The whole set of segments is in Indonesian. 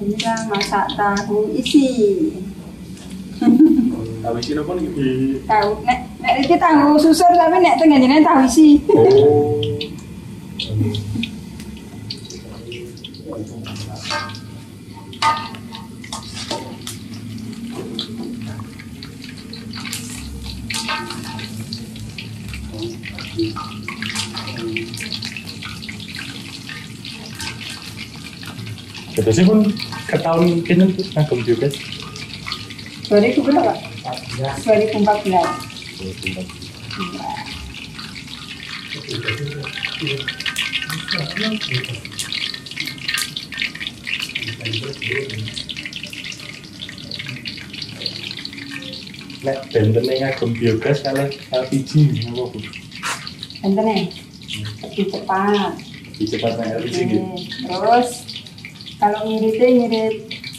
Kita masak tahu isi. Tahu isi apa nih? Tahu nek iki tahu susur tapi nek tengah jenenge tahu isi. Oh. Betul sih pun ketahuan kini ngagem biogas. 2000 berapa? 2014. Nek bentene ngagem biogas kalih LPG apa Bu? Bentene lebih cepat. Lebih cepat nek LPG gitu. Terus kalau ngirit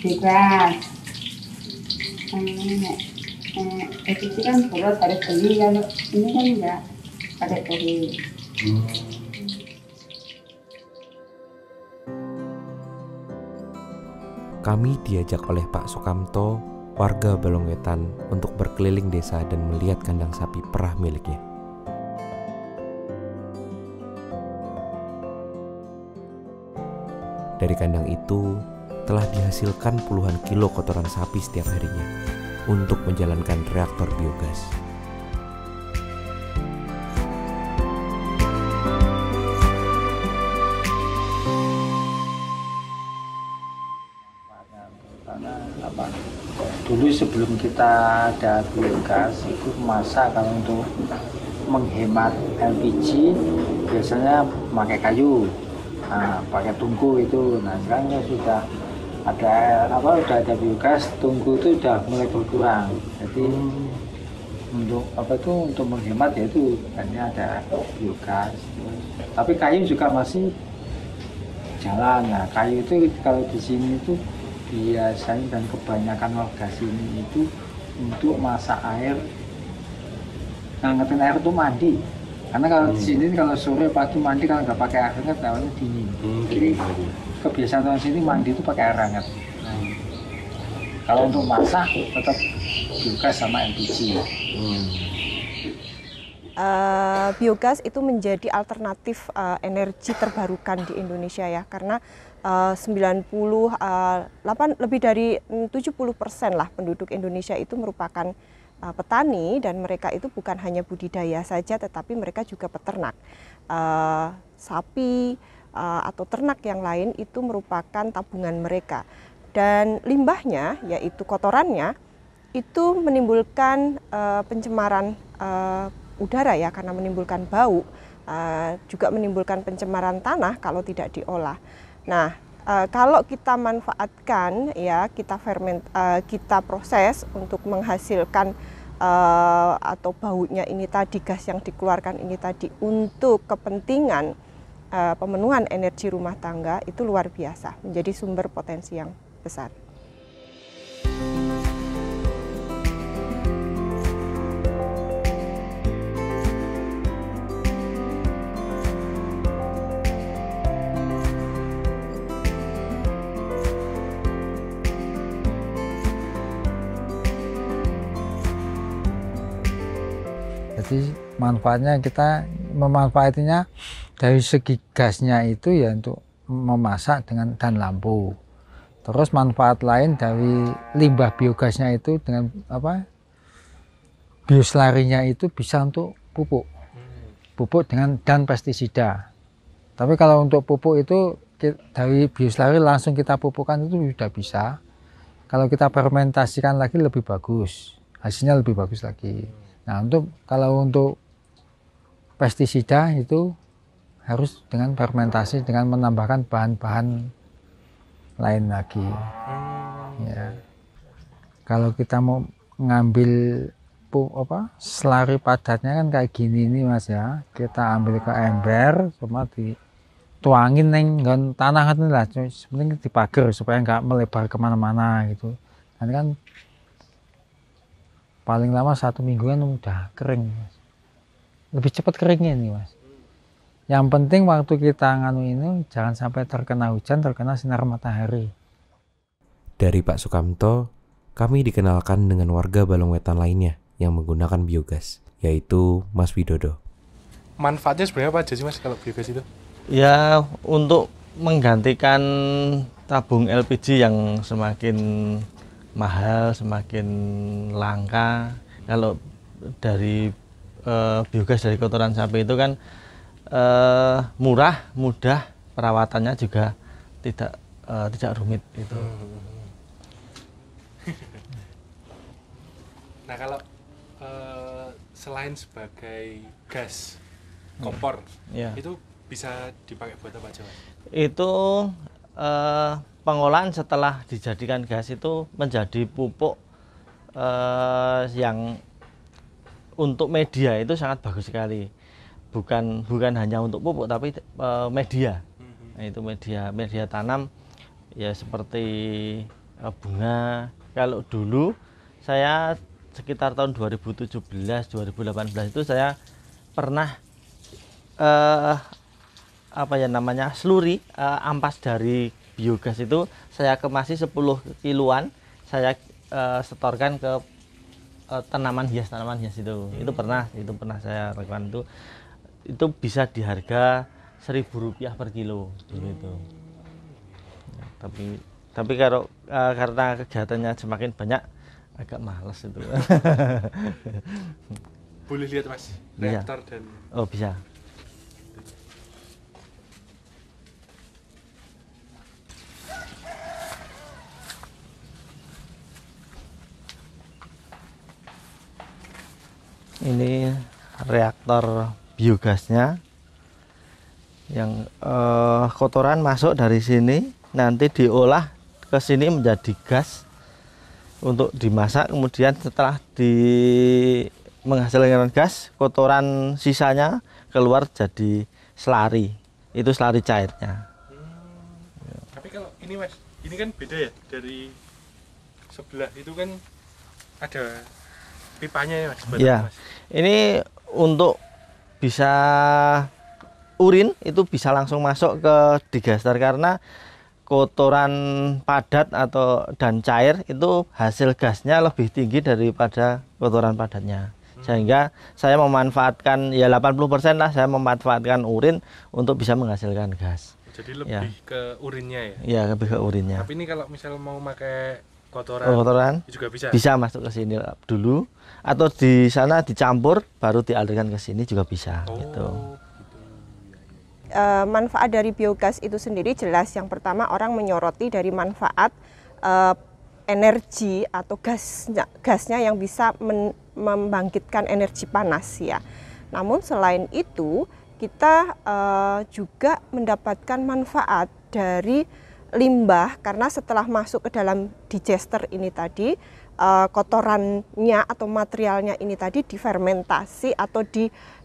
biogas. LPG kan boros harus beli, kalau ini kan enggak pakai beli. Kami diajak oleh Pak Sukamto, warga Balongwetan, untuk berkeliling desa dan melihat kandang sapi perah miliknya. Dari kandang itu telah dihasilkan puluhan kilo kotoran sapi setiap harinya untuk menjalankan reaktor biogas. Dulu sebelum kita ada biogas itu masa kalau untuk menghemat LPG biasanya pakai kayu, pakai tungku itu. Nah sekarang ya sudah ada biogas, tungku itu sudah mulai berkurang. Jadi untuk menghemat ya itu hanya ada biogas. Tapi kayu juga masih jalan. Nah kayu itu kalau di sini itu biasanya dan kebanyakan warga sini itu untuk masak air, ngangetin air itu mandi. Karena kalau di sini kalau sore pagi mandi kalau nggak pakai air hangat awalnya dingin. Jadi kebiasaan orang sini mandi itu pakai air hangat. Kalau untuk masak tetap biogas sama LPG. Biogas itu menjadi alternatif energi terbarukan di Indonesia ya, karena lebih dari 70% lah penduduk Indonesia itu merupakan petani, dan mereka itu bukan hanya budidaya saja tetapi mereka juga peternak. Sapi atau ternak yang lain itu merupakan tabungan mereka, dan limbahnya yaitu kotorannya itu menimbulkan pencemaran udara ya, karena menimbulkan bau, juga menimbulkan pencemaran tanah kalau tidak diolah. Nah, kalau kita manfaatkan ya, kita proses untuk menghasilkan atau baunya ini tadi, gas yang dikeluarkan ini tadi untuk kepentingan pemenuhan energi rumah tangga, itu luar biasa, menjadi sumber potensi yang besar. Jadi manfaatnya kita memanfaatinya dari segi gasnya itu ya untuk memasak dan lampu. Terus manfaat lain dari limbah biogasnya itu dengan bioslarinya itu bisa untuk pupuk dan pestisida. Tapi kalau untuk pupuk itu dari bioslari langsung kita pupukkan itu sudah bisa. Kalau kita fermentasikan lagi lebih bagus, hasilnya lebih bagus lagi. Nah, kalau untuk pestisida itu harus dengan fermentasi dengan menambahkan bahan-bahan lain lagi. Ya. Kalau kita mau ngambil selari padatnya kan kayak gini nih Mas ya. Kita ambil ke ember, cuma dituangin neng tanah kan lah, sebenarnya dipagar supaya nggak melebar kemana-mana gitu. Nanti kan paling lama 1 mingguan udah kering, Mas. Lebih cepat keringnya nih Mas. Yang penting waktu kita nganu ini jangan sampai terkena hujan, terkena sinar matahari. Dari Pak Sukamto, kami dikenalkan dengan warga Balongwetan lainnya yang menggunakan biogas, yaitu Mas Widodo. Manfaatnya sebenarnya apa aja sih Mas kalau biogas itu? Ya, untuk menggantikan tabung LPG yang semakin mahal, semakin langka. Kalau dari biogas dari kotoran sapi itu kan murah, mudah, perawatannya juga tidak rumit itu. Nah kalau selain sebagai gas kompor, Ya. itu bisa dipakai buat apa aja Mas? Itu pengolahan setelah dijadikan gas itu menjadi pupuk yang untuk media itu sangat bagus sekali. Bukan hanya untuk pupuk tapi media. Nah, itu media tanam ya seperti bunga. Kalau dulu saya sekitar tahun 2017 2018 itu saya pernah sluri ampas dari biogas itu saya kemasi 10 kiloan, saya setorkan ke tanaman hias itu pernah saya lakukan. Itu bisa di harga Rp1.000 per kilo dulu itu. Ya, tapi kalau karena kegiatannya semakin banyak agak males itu. Boleh lihat Mas, reaktor dan Oh bisa. Ini reaktor biogasnya yang kotoran masuk dari sini nanti diolah ke sini menjadi gas untuk dimasak, kemudian setelah menghasilkan gas, kotoran sisanya keluar jadi selari, itu selari cairnya. Tapi kalau ini Mas, ini kan beda ya dari sebelah itu kan ada pipanya ya Mas. Ya, Mas. ini untuk bisa urin itu bisa langsung masuk ke digester karena kotoran padat dan cair itu hasil gasnya lebih tinggi daripada kotoran padatnya. Sehingga saya memanfaatkan ya 80% lah, saya memanfaatkan urin untuk bisa menghasilkan gas. Jadi lebih ke urinnya ya? Ya, lebih ke urinnya. Tapi ini kalau misal mau pakai kotoran juga bisa? Bisa masuk ke sini dulu atau di sana dicampur baru dialirkan ke sini juga bisa. Gitu. Manfaat dari biogas itu sendiri jelas. Yang pertama orang menyoroti dari manfaat energi atau gasnya yang bisa membangkitkan energi panas ya. Namun selain itu kita juga mendapatkan manfaat dari limbah karena setelah masuk ke dalam digester ini tadi kotorannya atau materialnya ini tadi difermentasi atau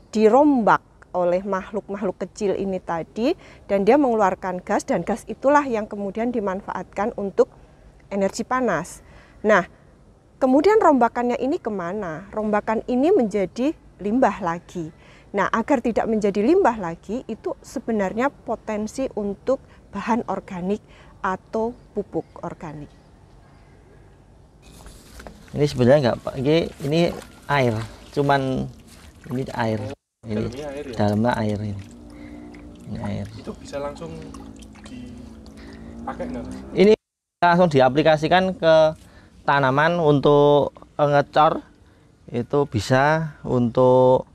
dirombak oleh makhluk-makhluk kecil ini tadi dan dia mengeluarkan gas dan gas itulah yang kemudian dimanfaatkan untuk energi panas. Nah, kemudian rombakannya ini kemana? Rombakan ini menjadi limbah lagi. Nah, agar tidak menjadi limbah lagi itu sebenarnya potensi untuk bahan organik atau pupuk organik. Ini sebenarnya enggak, ini air, cuman ini air. Ini dalamnya air ya? Dalamnya air ini. Ini air. Itu bisa langsung dipakai nggak Mas? Ini langsung diaplikasikan ke tanaman untuk ngecor, itu bisa untuk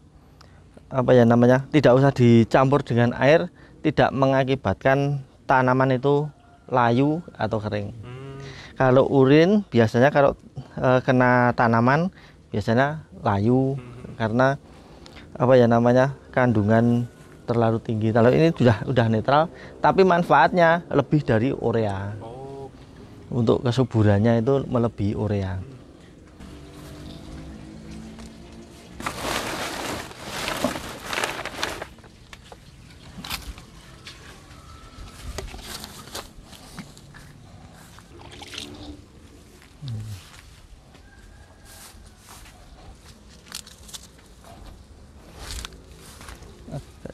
tidak usah dicampur dengan air, tidak mengakibatkan tanaman itu layu atau kering. Kalau urin biasanya kalau kena tanaman biasanya layu karena kandungan terlalu tinggi. Kalau ini sudah netral, tapi manfaatnya lebih dari urea. Untuk kesuburannya itu melebihi urea.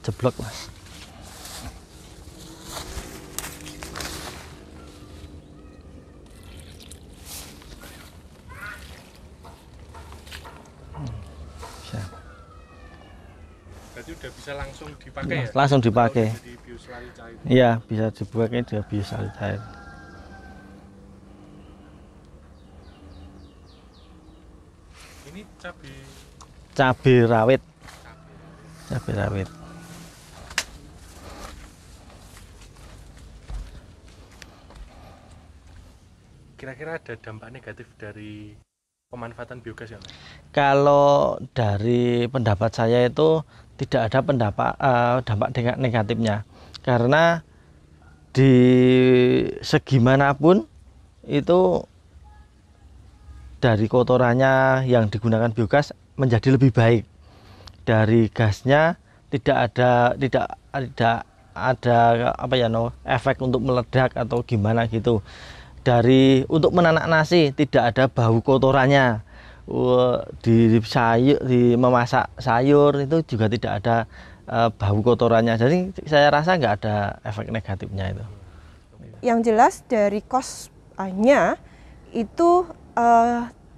Jeblok Mas. berarti udah bisa langsung dipakai ya? Langsung dipakai. Jadi bioslari cair. Iya, bisa dibuatnya dia bioslari cair. Ini Cabai rawit. Cabai rawit. Kira-kira ada dampak negatif dari pemanfaatan biogas ya, Mas? Kalau dari pendapat saya itu tidak ada dampak negatifnya, karena di segi manapun itu dari kotorannya yang digunakan biogas menjadi lebih baik. Dari gasnya tidak ada efek untuk meledak atau gimana gitu. Untuk menanak nasi tidak ada bau kotorannya. Di memasak sayur itu juga tidak ada bau kotorannya. Jadi saya rasa nggak ada efek negatifnya itu. Yang jelas dari kosnya itu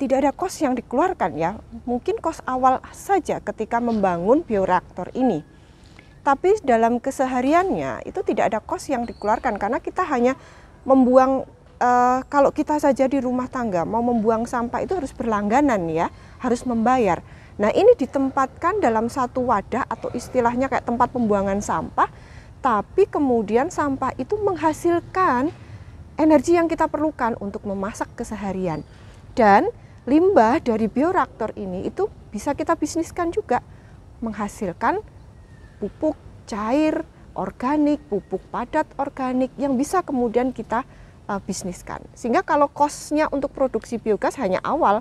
tidak ada kos yang dikeluarkan ya. Mungkin kos awal saja ketika membangun bioreaktor ini. Tapi dalam kesehariannya itu tidak ada kos yang dikeluarkan karena kita hanya membuang. Kalau kita saja di rumah tangga mau membuang sampah itu harus berlangganan ya, harus membayar. Nah ini ditempatkan dalam satu wadah atau istilahnya kayak tempat pembuangan sampah, tapi kemudian sampah itu menghasilkan energi yang kita perlukan untuk memasak keseharian. Dan limbah dari bioreaktor ini itu bisa kita bisniskan juga, menghasilkan pupuk cair organik, pupuk padat organik yang bisa kemudian kita bisniskan. Sehingga kalau kosnya untuk produksi biogas hanya awal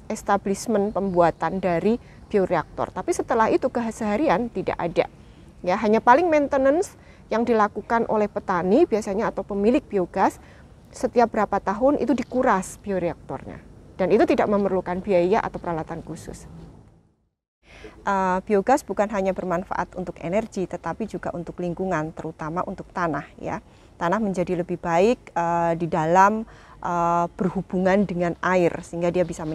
establishment pembuatan dari bioreaktor, tapi setelah itu keseharian tidak ada. Ya, hanya paling maintenance yang dilakukan oleh petani biasanya atau pemilik biogas setiap berapa tahun itu dikuras bioreaktornya. Dan itu tidak memerlukan biaya atau peralatan khusus. Biogas bukan hanya bermanfaat untuk energi, tetapi juga untuk lingkungan, terutama untuk tanah ya. Tanah menjadi lebih baik di dalam berhubungan dengan air, sehingga dia bisa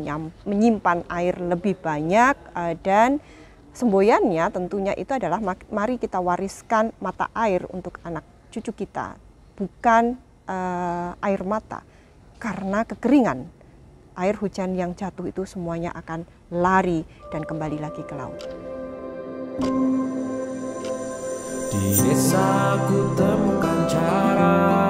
menyimpan air lebih banyak dan semboyannya tentunya itu adalah mari kita wariskan mata air untuk anak cucu kita, bukan air mata karena kekeringan. Air hujan yang jatuh itu semuanya akan lari dan kembali lagi ke laut. Di desa ku temukan cara